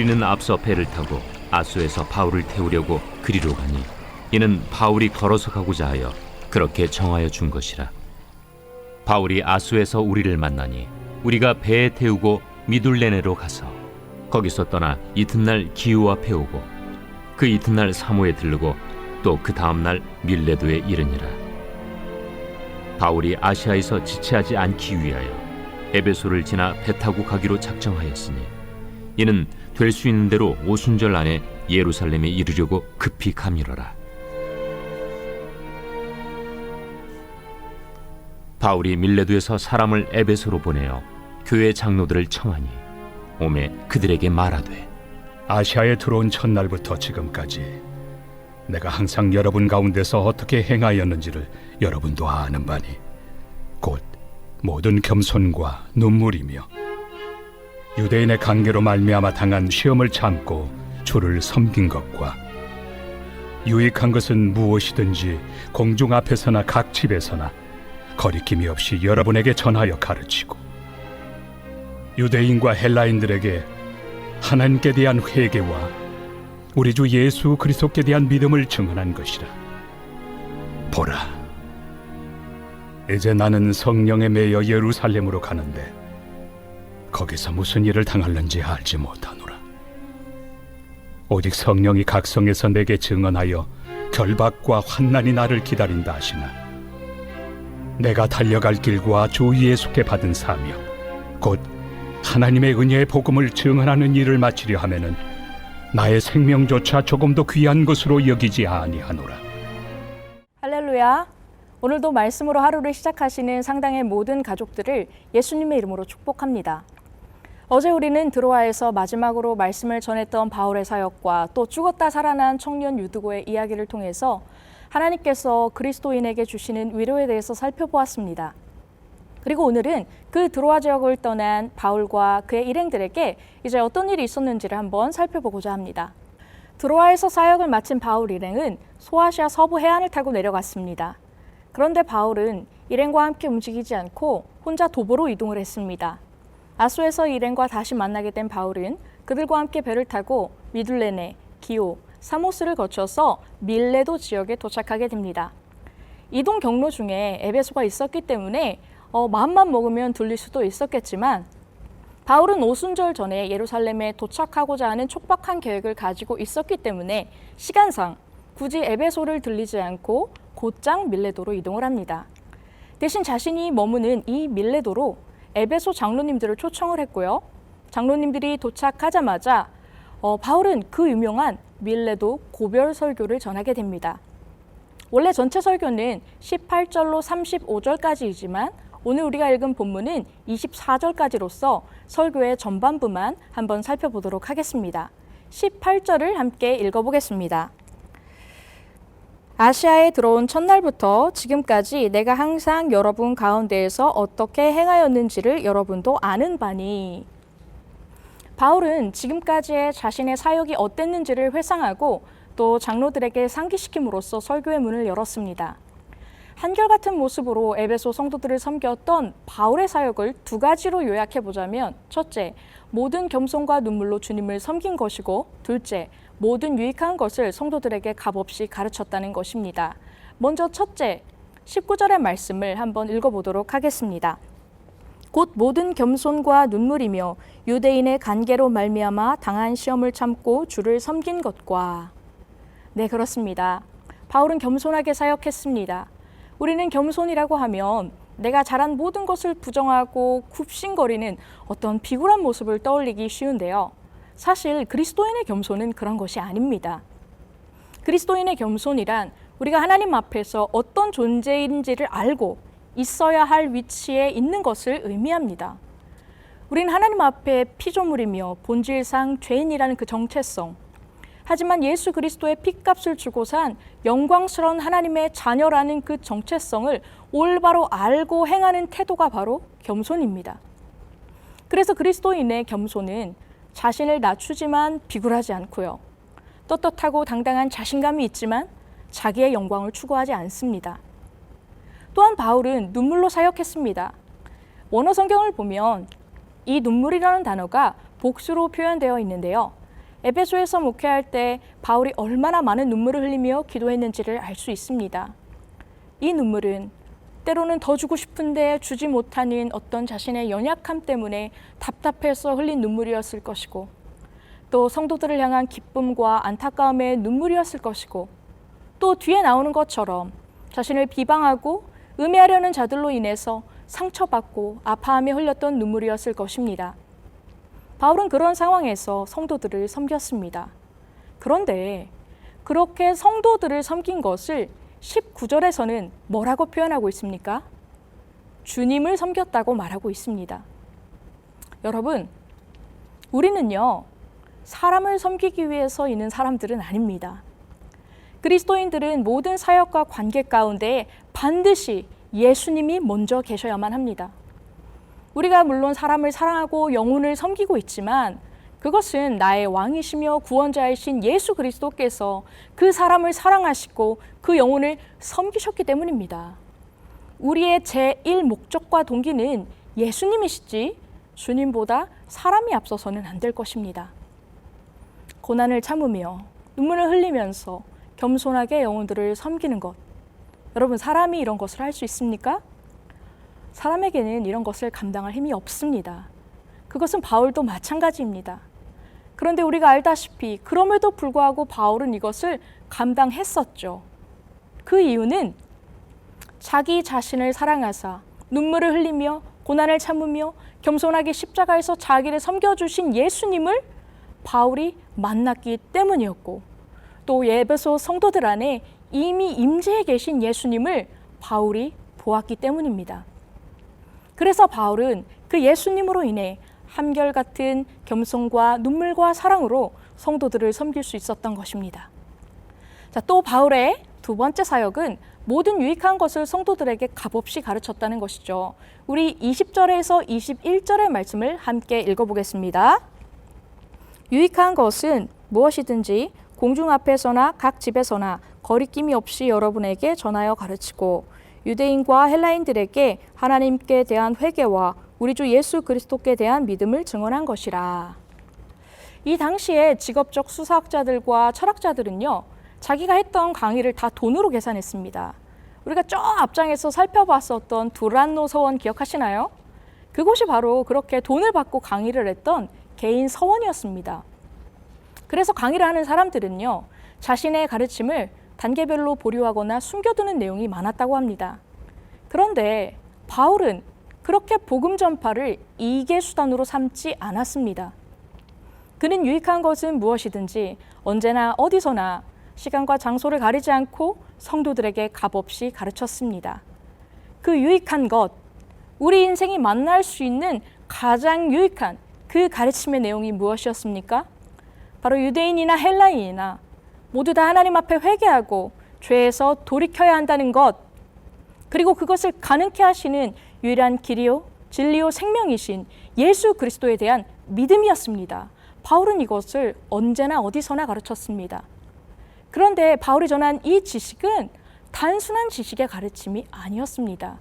우리는 앞서 배를 타고 아소에서 바울을 태우려고 그리로 가니 이는 바울이 걸어서 가고자 하여 그렇게 정하여 준 것이라. 바울이 아소에서 우리를 만나니 우리가 배에 태우고 미둘레네로 가서 거기서 떠나 이튿날 기우 앞에 오고 그 이튿날 사모에 들르고 또 그 다음날 밀레도에 이르니라. 바울이 아시아에서 지체하지 않기 위하여 에베소를 지나 배 타고 가기로 작정하였으니 이는 될 수 있는 대로 오순절 안에 예루살렘에 이르려고 급히 가밀어라. 바울이 밀레도에서 사람을 에베소로 보내어 교회 장로들을 청하니 오매 그들에게 말하되, 아시아에 들어온 첫날부터 지금까지 내가 항상 여러분 가운데서 어떻게 행하였는지를 여러분도 아는 바니 곧 모든 겸손과 눈물이며 유대인의 관계로 말미암아 당한 시험을 참고 주를 섬긴 것과 유익한 것은 무엇이든지 공중 앞에서나 각 집에서나 거리낌이 없이 여러분에게 전하여 가르치고 유대인과 헬라인들에게 하나님께 대한 회개와 우리 주 예수 그리스도께 대한 믿음을 증언한 것이라. 보라, 이제 나는 성령에 매여 예루살렘으로 가는데 거기서 무슨 일을 당할는지 알지 못하노라. 오직 성령이 각성에서 내게 증언하여 결박과 환난이 나를 기다린다 하시나 내가 달려갈 길과 주 예수께 받은 사명 곧 하나님의 은혜의 복음을 증언하는 일을 마치려 하면은 나의 생명조차 조금도 귀한 것으로 여기지 아니하노라. 할렐루야. 오늘도 말씀으로 하루를 시작하시는 상당의 모든 가족들을 예수님의 이름으로 축복합니다. 어제 우리는 드로아에서 마지막으로 말씀을 전했던 바울의 사역과 또 죽었다 살아난 청년 유드고의 이야기를 통해서 하나님께서 그리스도인에게 주시는 위로에 대해서 살펴보았습니다. 그리고 오늘은 그 드로아 지역을 떠난 바울과 그의 일행들에게 이제 어떤 일이 있었는지를 한번 살펴보고자 합니다. 드로아에서 사역을 마친 바울 일행은 소아시아 서부 해안을 타고 내려갔습니다. 그런데 바울은 일행과 함께 움직이지 않고 혼자 도보로 이동을 했습니다. 아소에서 일행과 다시 만나게 된 바울은 그들과 함께 배를 타고 미둘레네, 기오, 사모스를 거쳐서 밀레도 지역에 도착하게 됩니다. 이동 경로 중에 에베소가 있었기 때문에 마음만 먹으면 들릴 수도 있었겠지만 바울은 오순절 전에 예루살렘에 도착하고자 하는 촉박한 계획을 가지고 있었기 때문에 시간상 굳이 에베소를 들리지 않고 곧장 밀레도로 이동을 합니다. 대신 자신이 머무는 이 밀레도로 에베소 장로님들을 초청을 했고요. 장로님들이 도착하자마자 바울은 그 유명한 밀레도 고별 설교를 전하게 됩니다. 원래 전체 설교는 18절로 35절까지이지만 오늘 우리가 읽은 본문은 24절까지로서 설교의 전반부만 한번 살펴보도록 하겠습니다. 18절을 함께 읽어보겠습니다. 아시아에 들어온 첫날부터 지금까지 내가 항상 여러분 가운데에서 어떻게 행하였는지를 여러분도 아는 바니. 바울은 지금까지의 자신의 사역이 어땠는지를 회상하고 또 장로들에게 상기시킴으로써 설교의 문을 열었습니다. 한결같은 모습으로 에베소 성도들을 섬겼던 바울의 사역을 두 가지로 요약해보자면 첫째, 모든 겸손과 눈물로 주님을 섬긴 것이고 둘째, 모든 유익한 것을 성도들에게 값없이 가르쳤다는 것입니다. 먼저 첫째, 19절의 말씀을 한번 읽어보도록 하겠습니다. 곧 모든 겸손과 눈물이며 유대인의 관계로 말미암아 당한 시험을 참고 주를 섬긴 것과. 네, 그렇습니다. 바울은 겸손하게 사역했습니다. 우리는 겸손이라고 하면 내가 잘한 모든 것을 부정하고 굽신거리는 어떤 비굴한 모습을 떠올리기 쉬운데요. 사실 그리스도인의 겸손은 그런 것이 아닙니다. 그리스도인의 겸손이란 우리가 하나님 앞에서 어떤 존재인지를 알고 있어야 할 위치에 있는 것을 의미합니다. 우리는 하나님 앞에 피조물이며 본질상 죄인이라는 그 정체성, 하지만 예수 그리스도의 핏값을 주고 산 영광스러운 하나님의 자녀라는 그 정체성을 올바로 알고 행하는 태도가 바로 겸손입니다. 그래서 그리스도인의 겸손은 자신을 낮추지만 비굴하지 않고요. 떳떳하고 당당한 자신감이 있지만 자기의 영광을 추구하지 않습니다. 또한 바울은 눈물로 사역했습니다. 원어 성경을 보면 이 눈물이라는 단어가 복수로 표현되어 있는데요. 에베소에서 목회할 때 바울이 얼마나 많은 눈물을 흘리며 기도했는지를 알 수 있습니다. 이 눈물은 때로는 더 주고 싶은데 주지 못하는 어떤 자신의 연약함 때문에 답답해서 흘린 눈물이었을 것이고, 또 성도들을 향한 기쁨과 안타까움의 눈물이었을 것이고, 또 뒤에 나오는 것처럼 자신을 비방하고 음해하려는 자들로 인해서 상처받고 아파하며 흘렸던 눈물이었을 것입니다. 바울은 그런 상황에서 성도들을 섬겼습니다. 그런데 그렇게 성도들을 섬긴 것을 19절에서는 뭐라고 표현하고 있습니까? 주님을 섬겼다고 말하고 있습니다. 여러분, 우리는요, 사람을 섬기기 위해서 있는 사람들은 아닙니다. 그리스도인들은 모든 사역과 관계 가운데 반드시 예수님이 먼저 계셔야만 합니다. 우리가 물론 사람을 사랑하고 영혼을 섬기고 있지만 그것은 나의 왕이시며 구원자이신 예수 그리스도께서 그 사람을 사랑하시고 그 영혼을 섬기셨기 때문입니다. 우리의 제1 목적과 동기는 예수님이시지 주님보다 사람이 앞서서는 안 될 것입니다. 고난을 참으며 눈물을 흘리면서 겸손하게 영혼들을 섬기는 것. 여러분, 사람이 이런 것을 할 수 있습니까? 사람에게는 이런 것을 감당할 힘이 없습니다. 그것은 바울도 마찬가지입니다. 그런데 우리가 알다시피 그럼에도 불구하고 바울은 이것을 감당했었죠. 그 이유는 자기 자신을 사랑하사 눈물을 흘리며 고난을 참으며 겸손하게 십자가에서 자기를 섬겨주신 예수님을 바울이 만났기 때문이었고, 또 에베소 성도들 안에 이미 임재해 계신 예수님을 바울이 보았기 때문입니다. 그래서 바울은 그 예수님으로 인해 한결같은 겸손과 눈물과 사랑으로 성도들을 섬길 수 있었던 것입니다. 자, 또 바울의 두 번째 사역은 모든 유익한 것을 성도들에게 값없이 가르쳤다는 것이죠. 우리 20절에서 21절의 말씀을 함께 읽어보겠습니다. 유익한 것은 무엇이든지 공중 앞에서나 각 집에서나 거리낌이 없이 여러분에게 전하여 가르치고, 유대인과 헬라인들에게 하나님께 대한 회개와 우리 주 예수 그리스도께 대한 믿음을 증언한 것이라. 이 당시에 직업적 수사학자들과 철학자들은요, 자기가 했던 강의를 다 돈으로 계산했습니다. 우리가 저 앞장에서 살펴봤었던 두란노 서원 기억하시나요? 그곳이 바로 그렇게 돈을 받고 강의를 했던 개인 서원이었습니다. 그래서 강의를 하는 사람들은요, 자신의 가르침을 단계별로 보류하거나 숨겨두는 내용이 많았다고 합니다. 그런데 바울은 그렇게 복음 전파를 이익의 수단으로 삼지 않았습니다. 그는 유익한 것은 무엇이든지 언제나 어디서나 시간과 장소를 가리지 않고 성도들에게 값없이 가르쳤습니다. 그 유익한 것, 우리 인생이 만날 수 있는 가장 유익한 그 가르침의 내용이 무엇이었습니까? 바로 유대인이나 헬라인이나 모두 다 하나님 앞에 회개하고 죄에서 돌이켜야 한다는 것, 그리고 그것을 가능케 하시는 유일한 길이요 진리요 생명이신 예수 그리스도에 대한 믿음이었습니다. 바울은 이것을 언제나 어디서나 가르쳤습니다. 그런데 바울이 전한 이 지식은 단순한 지식의 가르침이 아니었습니다.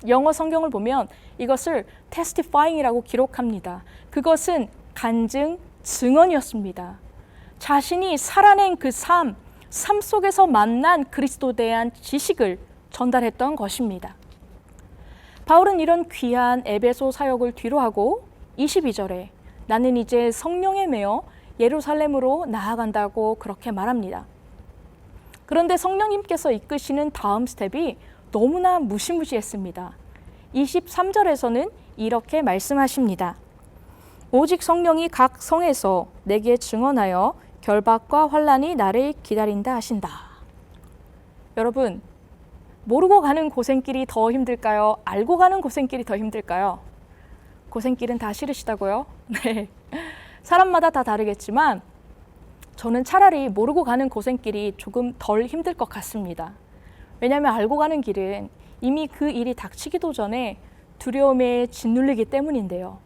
영어 성경을 보면 이것을 testifying이라고 기록합니다. 그것은 간증, 증언이었습니다. 자신이 살아낸 그 삶 속에서 만난 그리스도에 대한 지식을 전달했던 것입니다. 바울은 이런 귀한 에베소 사역을 뒤로하고 22절에 나는 이제 성령에 매여 예루살렘으로 나아간다고 그렇게 말합니다. 그런데 성령님께서 이끄시는 다음 스텝이 너무나 무시무시했습니다. 23절에서는 이렇게 말씀하십니다. 오직 성령이 각 성에서 내게 증언하여 결박과 환난이 나를 기다린다 하신다. 여러분, 모르고 가는 고생길이 더 힘들까요? 알고 가는 고생길이 더 힘들까요? 고생길은 다 싫으시다고요? 네. 사람마다 다 다르겠지만 저는 차라리 모르고 가는 고생길이 조금 덜 힘들 것 같습니다. 왜냐하면 알고 가는 길은 이미 그 일이 닥치기도 전에 두려움에 짓눌리기 때문인데요.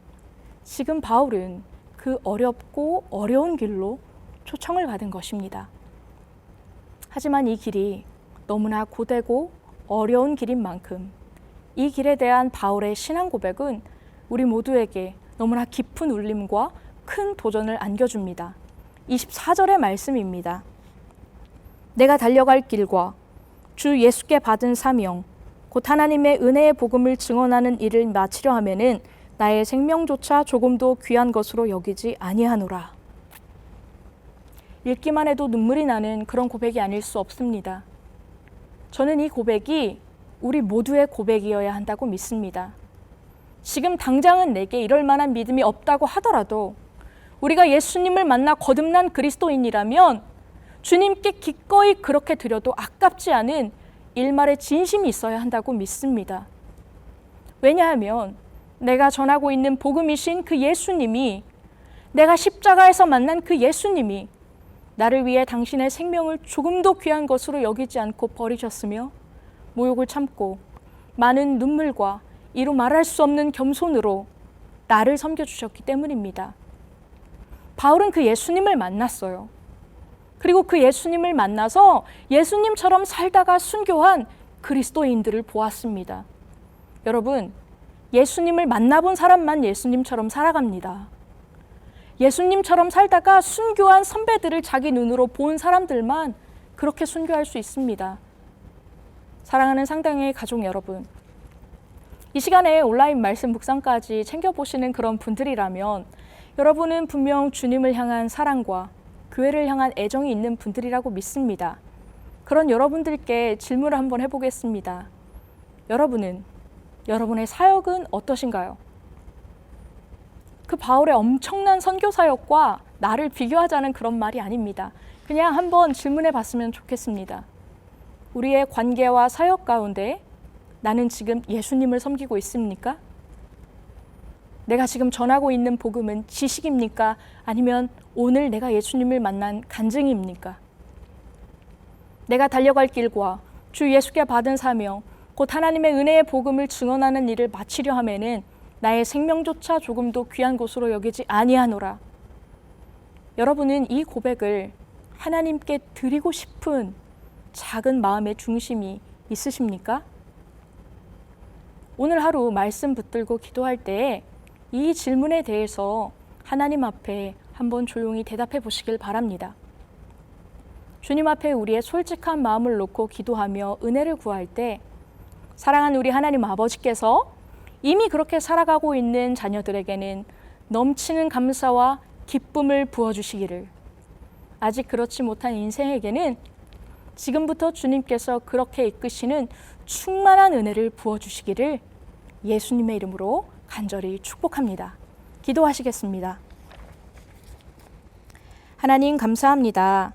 지금 바울은 그 어렵고 어려운 길로 초청을 받은 것입니다. 하지만 이 길이 너무나 고되고 어려운 길인 만큼 이 길에 대한 바울의 신앙 고백은 우리 모두에게 너무나 깊은 울림과 큰 도전을 안겨줍니다. 24절의 말씀입니다. 내가 달려갈 길과 주 예수께 받은 사명, 곧 하나님의 은혜의 복음을 증언하는 일을 마치려 하면은 나의 생명조차 조금도 귀한 것으로 여기지 아니하노라. 읽기만 해도 눈물이 나는 그런 고백이 아닐 수 없습니다. 저는 이 고백이 우리 모두의 고백이어야 한다고 믿습니다. 지금 당장은 내게 이럴 만한 믿음이 없다고 하더라도 우리가 예수님을 만나 거듭난 그리스도인이라면 주님께 기꺼이 그렇게 드려도 아깝지 않은 일말의 진심이 있어야 한다고 믿습니다. 왜냐하면 내가 전하고 있는 복음이신 그 예수님이, 내가 십자가에서 만난 그 예수님이 나를 위해 당신의 생명을 조금도 귀한 것으로 여기지 않고 버리셨으며 모욕을 참고 많은 눈물과 이루 말할 수 없는 겸손으로 나를 섬겨주셨기 때문입니다. 바울은 그 예수님을 만났어요. 그리고 그 예수님을 만나서 예수님처럼 살다가 순교한 그리스도인들을 보았습니다. 여러분, 예수님을 만나본 사람만 예수님처럼 살아갑니다. 예수님처럼 살다가 순교한 선배들을 자기 눈으로 본 사람들만 그렇게 순교할 수 있습니다. 사랑하는 상당의 가족 여러분, 이 시간에 온라인 말씀 묵상까지 챙겨보시는 그런 분들이라면 여러분은 분명 주님을 향한 사랑과 교회를 향한 애정이 있는 분들이라고 믿습니다. 그런 여러분들께 질문을 한번 해보겠습니다. 여러분은, 여러분의 사역은 어떠신가요? 그 바울의 엄청난 선교 사역과 나를 비교하자는 그런 말이 아닙니다. 그냥 한번 질문해 봤으면 좋겠습니다. 우리의 관계와 사역 가운데 나는 지금 예수님을 섬기고 있습니까? 내가 지금 전하고 있는 복음은 지식입니까? 아니면 오늘 내가 예수님을 만난 간증입니까? 내가 달려갈 길과 주 예수께 받은 사명, 곧 하나님의 은혜의 복음을 증언하는 일을 마치려 하면은 나의 생명조차 조금도 귀한 것으로 여기지 아니하노라. 여러분은 이 고백을 하나님께 드리고 싶은 작은 마음의 중심이 있으십니까? 오늘 하루 말씀 붙들고 기도할 때에 이 질문에 대해서 하나님 앞에 한번 조용히 대답해 보시길 바랍니다. 주님 앞에 우리의 솔직한 마음을 놓고 기도하며 은혜를 구할 때 사랑하는 우리 하나님 아버지께서 이미 그렇게 살아가고 있는 자녀들에게는 넘치는 감사와 기쁨을 부어주시기를, 아직 그렇지 못한 인생에게는 지금부터 주님께서 그렇게 이끄시는 충만한 은혜를 부어주시기를 예수님의 이름으로 간절히 축복합니다. 기도하시겠습니다. 하나님 감사합니다.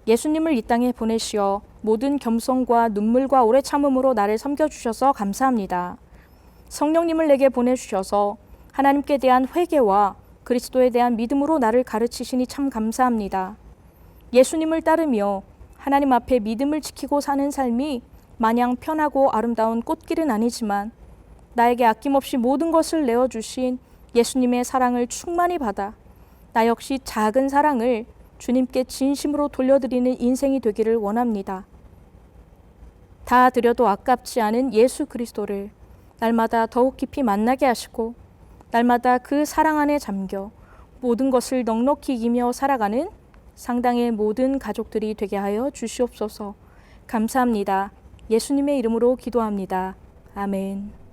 예수님을 이 땅에 보내시어 모든 겸손과 눈물과 오래 참음으로 나를 섬겨주셔서 감사합니다. 성령님을 내게 보내주셔서 하나님께 대한 회개와 그리스도에 대한 믿음으로 나를 가르치시니 참 감사합니다. 예수님을 따르며 하나님 앞에 믿음을 지키고 사는 삶이 마냥 편하고 아름다운 꽃길은 아니지만 나에게 아낌없이 모든 것을 내어주신 예수님의 사랑을 충만히 받아 나 역시 작은 사랑을 주님께 진심으로 돌려드리는 인생이 되기를 원합니다. 다 드려도 아깝지 않은 예수 그리스도를 날마다 더욱 깊이 만나게 하시고 날마다 그 사랑 안에 잠겨 모든 것을 넉넉히 이기며 살아가는 상당의 모든 가족들이 되게 하여 주시옵소서. 감사합니다. 예수님의 이름으로 기도합니다. 아멘.